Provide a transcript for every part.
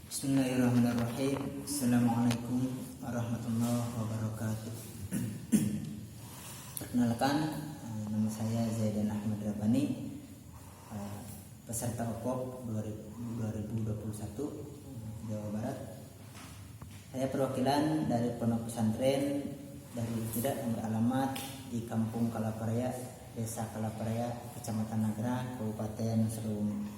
Bismillahirrahmanirrahim. Assalamualaikum warahmatullahi wabarakatuh. Perkenalkan, nama saya Zaidan Ahmad Rabani, peserta OPOP 2021 Jawa Barat. Saya perwakilan dari Pondok Pesantren Darul Ibtidah yang beralamat di Kampung Kalaparaya, Desa Kalaparaya, Kecamatan Nagrah, Kabupaten Serung.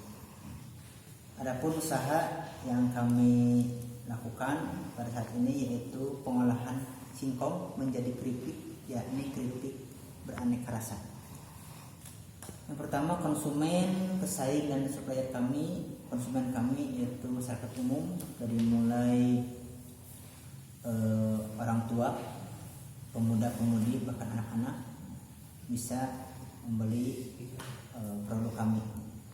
Adapun usaha yang kami lakukan pada saat ini yaitu pengolahan singkong menjadi keripik, yakni keripik beraneka rasa. Yang pertama, konsumen, pesaing dan supplier kami. Konsumen kami yaitu masyarakat umum, dari mulai orang tua, pemuda-pemudi, bahkan anak-anak bisa membeli produk kami.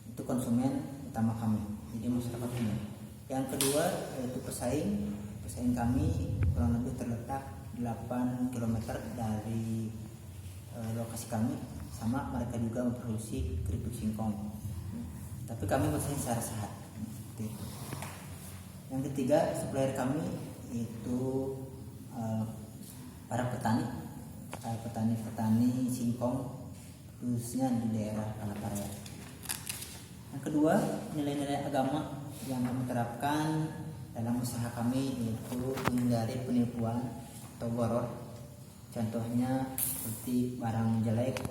Itu konsumen utama kami, jadi masyarakat umum. Yang kedua yaitu pesaing. Pesaing kami kurang lebih terletak 8 km dari lokasi kami. Sama, mereka juga memproduksi keripik singkong, tapi kami bersaing secara sehat. Yang ketiga, supplier kami yaitu para petani singkong khususnya di daerah Kalaparaya. Yang kedua, nilai-nilai agama yang kami terapkan dalam usaha kami yaitu menghindari penipuan atau boror. Contohnya seperti barang jelek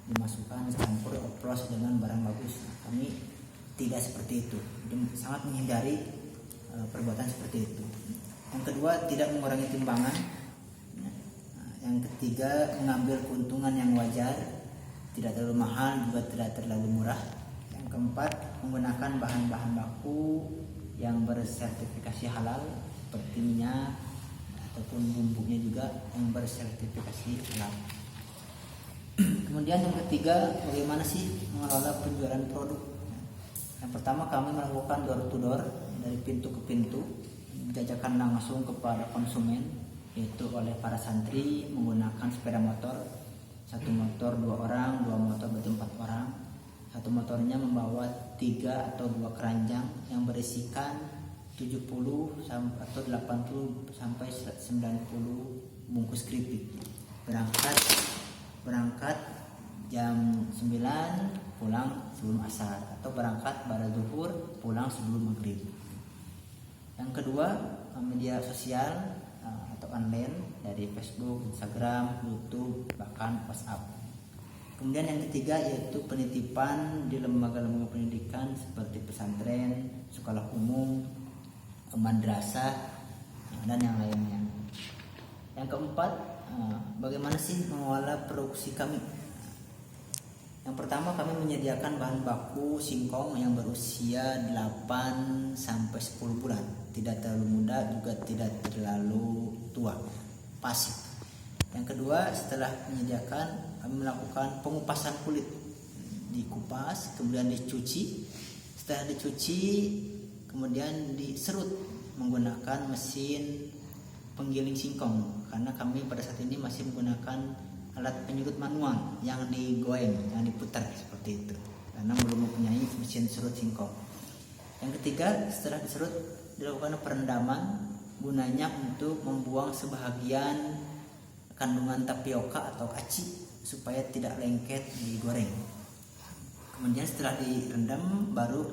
dimasukkan campur oplos dengan barang bagus. Kami tidak seperti itu, jadi sangat menghindari perbuatan seperti itu. Yang kedua, tidak mengurangi timbangan. Yang ketiga, mengambil keuntungan yang wajar, tidak terlalu mahal juga tidak terlalu murah. Yang keempat, menggunakan bahan-bahan baku yang bersertifikasi halal seperti minyak ataupun bumbunya juga yang bersertifikasi halal. Kemudian yang ketiga, bagaimana sih mengelola penjualan produk? Yang pertama, kami melakukan door to door, dari pintu ke pintu, jajakan langsung kepada konsumen, yaitu oleh para santri menggunakan sepeda motor. Satu motor 2 orang, 2 motor berarti 4 orang. Satu motornya membawa 3 atau 2 keranjang yang berisikan 70 atau 80 sampai 90 bungkus keripik. Berangkat jam 9, pulang sebelum asar, atau berangkat pada zuhur, pulang sebelum maghrib. Yang kedua, media sosial atau online dari Facebook, Instagram, YouTube, bahkan WhatsApp. Kemudian yang ketiga yaitu penitipan di lembaga-lembaga pendidikan seperti pesantren, sekolah umum, madrasah, dan yang lainnya. Yang keempat, bagaimana sih mengolah produksi kami? Yang pertama, kami menyediakan bahan baku singkong yang berusia 8 sampai 10 bulan. Tidak terlalu muda juga tidak terlalu tua, pasif. Yang kedua, setelah menyediakan, kami melakukan pengupasan kulit. Dikupas, kemudian dicuci. Setelah dicuci, kemudian diserut menggunakan mesin penggiling singkong, karena kami pada saat ini masih menggunakan alat penyurut manual yang digoreng, yang diputar seperti itu, karena belum mempunyai mesin serut singkong. Yang ketiga, setelah diserut dilakukan perendaman, gunanya untuk membuang sebahagian kandungan tapioka atau aci supaya tidak lengket digoreng. Kemudian setelah direndam baru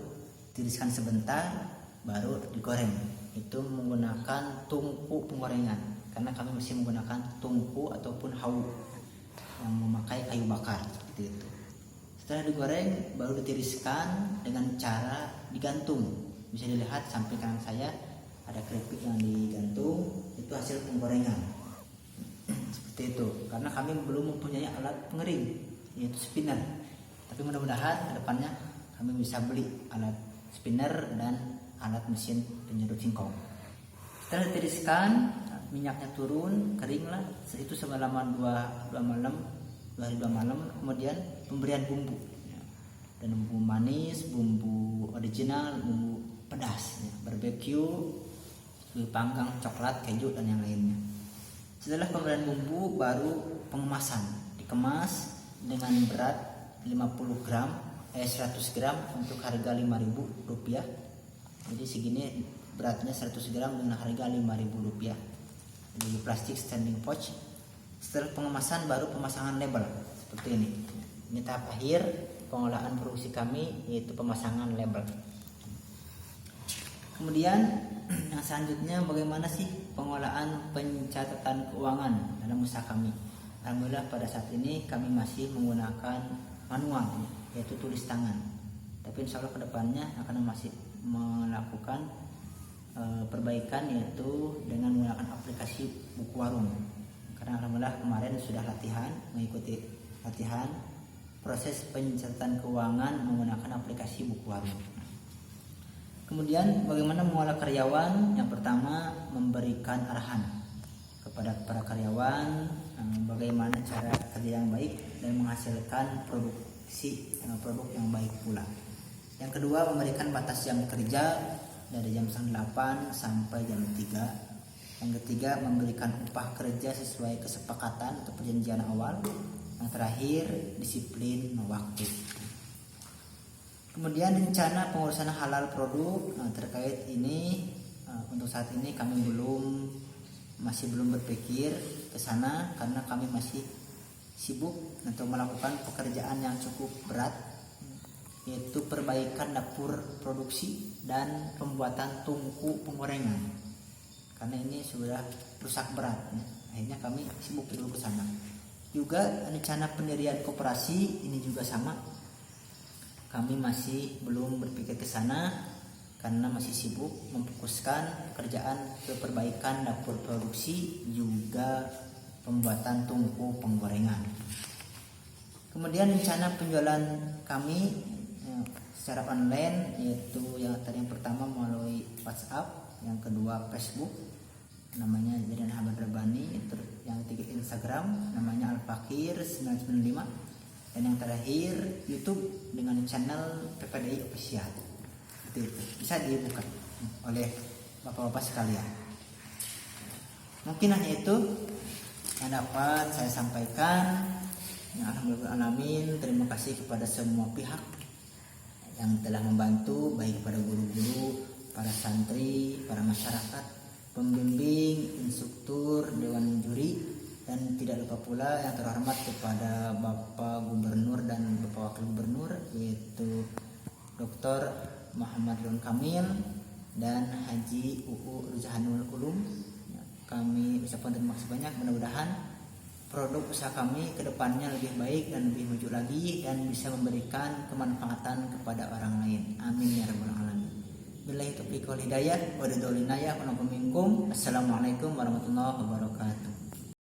tiriskan sebentar, baru digoreng. Itu menggunakan tungku penggorengan, karena kami masih menggunakan tungku ataupun hawu yang memakai kayu bakar seperti itu. Setelah digoreng baru ditiriskan dengan cara digantung. Bisa dilihat samping kanan saya ada keripik yang digantung, itu hasil penggorengan. Seperti itu, karena kami belum mempunyai alat pengering yaitu spinner. Tapi mudah-mudahan kedepannya kami bisa beli alat spinner dan alat mesin penyedot singkong. Setelah ditiriskan, minyaknya turun, keringlah. Itu selama 2 hari 2 malam. Kemudian pemberian bumbu, dan bumbu manis, bumbu original, bumbu pedas, barbecue, panggang, coklat, keju, dan yang lainnya. Setelah pemberian bumbu, baru pengemasan. Dikemas dengan berat 50 gram 100 gram untuk harga Rp5.000. Jadi segini beratnya 100 gram dengan harga Rp5.000 di plastik standing pouch. Setelah pengemasan baru pemasangan label seperti ini. Ini tahap akhir pengolahan produksi kami, yaitu pemasangan label. Kemudian yang selanjutnya, bagaimana sih pengolahan pencatatan keuangan dalam usaha kami? Alhamdulillah pada saat ini kami masih menggunakan manual, yaitu tulis tangan. Tapi insya Allah kedepannya akan masih melakukan perbaikan, yaitu dengan menggunakan aplikasi buku warung. Karena alhamdulillah kemarin sudah mengikuti latihan proses pencatatan keuangan menggunakan aplikasi buku warung. Kemudian bagaimana mengolah karyawan? Yang pertama, memberikan arahan kepada para karyawan bagaimana cara kerja yang baik dan menghasilkan produk yang baik pula. Yang kedua, memberikan batas jam kerja dari jam 8 sampai jam 3. Yang ketiga, memberikan upah kerja sesuai kesepakatan atau perjanjian awal. Yang terakhir, disiplin waktu. Kemudian rencana pengurusan halal produk. Terkait ini, untuk saat ini kami masih belum berpikir ke sana karena kami masih sibuk untuk melakukan pekerjaan yang cukup berat, yaitu perbaikan dapur produksi dan pembuatan tungku penggorengan. Karena ini sudah rusak berat, akhirnya kami sibuk dulu ke sana. Juga rencana pendirian koperasi ini juga sama. Kami masih belum berpikir ke sana karena masih sibuk memfokuskan pekerjaan ke perbaikan dapur produksi juga pembuatan tungku penggorengan. Kemudian rencana penjualan kami secara online, yaitu yang pertama melalui WhatsApp, yang kedua Facebook namanya Zidan Ahmad Rabbani, yang ketiga Instagram namanya Al-Fakir 995, dan yang terakhir YouTube dengan channel PPDI Official. Itu bisa dibuka oleh bapak-bapak sekalian. Mungkin hanya itu yang dapat saya sampaikan. Alhamdulillah, terima kasih kepada semua pihak yang telah membantu, baik kepada guru-guru, para santri, para masyarakat, pembimbing, instruktur, dewan juri, dan tidak lupa pula yang terhormat kepada Bapak Gubernur dan Bapak Wakil Gubernur, yaitu Dr. Muhammad Ridwan Kamil dan Haji UU Ruzahanul Ulum. Kami ucapkan terima kasih banyak. Mudah-mudahan produk usaha kami ke depannya lebih baik dan lebih maju lagi dan bisa memberikan kemanfaatan kepada orang lain. Amin ya rabbal alamin. Billahi taufiq wal hidayah wa ridho linayah wa minkum. Assalamualaikum warahmatullahi wabarakatuh.